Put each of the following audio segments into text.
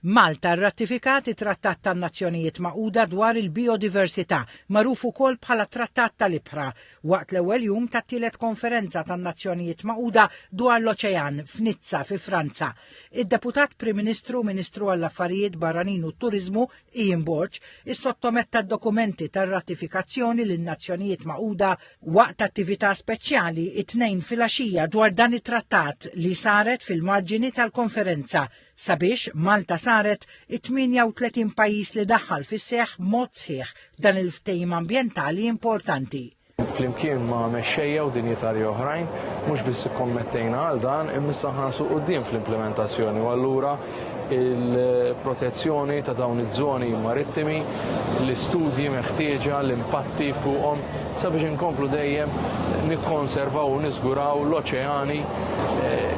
Malta rratifikat it-Trattat tan-Nazzjonijiet Magħquda dwar il-biodiversità, magħruf ukoll bħala Trattat tal-Ibħra, waqt l-ewwel jum tat-tielet konferenza tan-Nazzjonijiet Magħquda dwar l-Oċean f'Nizza fi Franza. Id-Deputat Prim Ministru Ministru għall-Affarijiet Barranin u t-Turiżmu Ian Borch issottometta d-dokumenti tar-ratifikazzjoni lin-Nazzjonijiet Magħquda waqt attività speċjali it-tnejn filgħaxija dwar dan it-trattat li saret fil-marġini tal-konferenza sabiex Malta saret it-38 pajjiż li daħħal fis-seħħ mod sħiħ dan il-ftehim ambjentali importanti. Flimkien ma' mexxejja u dinjitarji oħrajn, mhux biss ikkommettejna għal dan, imma ħansu quddiem fl-implementazzjoni u allura il-protezzjoni ta' dawn iż-żoni marittimi, l-istudji meħtieġa, l-impatti fuqhom sabiex inkomplu dejjem nikkonservaw u niżguraw l-oċeani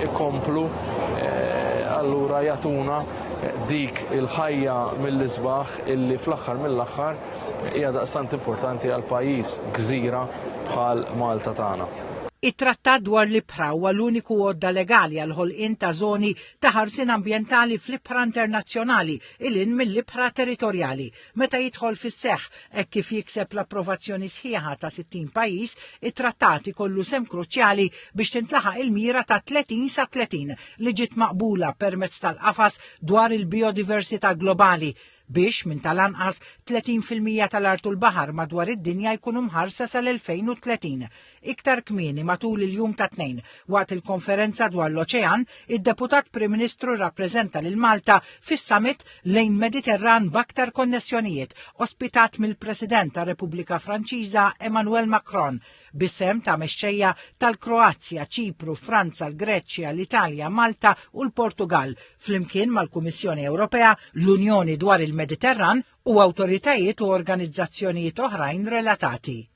ikomplu allura jagħtuna dik il-ħajja mill-isbaħ illi fl-aħħar mill-aħħar hija daqstant importanti għal pajjiż gżira bħal Malta tagħna. It-trattat dwar l-Ibħra huwa l-uniku għodda legali għal ħolqien ta' żoni ta' ħarsien ambjentali fl-Ibħra internazzjonali il-in mill-Ibħra territorjali. Meta jidħol fis-seħħ hekk kif jikseb l-approvazzjoni sħiħa ta' 60 pajjiż, it-trattat ikollu sem kruċjali biex tintlaħaq il-mira ta' 30 sa 30 li ġiet maqbula permezz tal-qafas dwar il-biodiversità globali biex minn tal-anqas 30% tal-art u l-baħar madwar id-dinja jkunu mħarsa sal-2030. Iktar kmieni matul il-jum ta' tnejn waqt il-konferenza dwar l-Oċean, id-Deputat Prim Ministru rappreżenta lil Malta fis-summit lejn Mediterran b'aktar konnessjonijiet, ospitat mill-President ta' Repubblika Franċiża Emmanuel Macron, bissem ta' mexxejja tal-Kroazja, Ċipru, Franza, l-Greċja, l-Italja, Malta u l-Portugal, flimkien mal-Kummissjoni Ewropea, l-Unjoni dwar il-Mediterran u awtoritajiet u organizzazzjonijiet oħrajn relatati.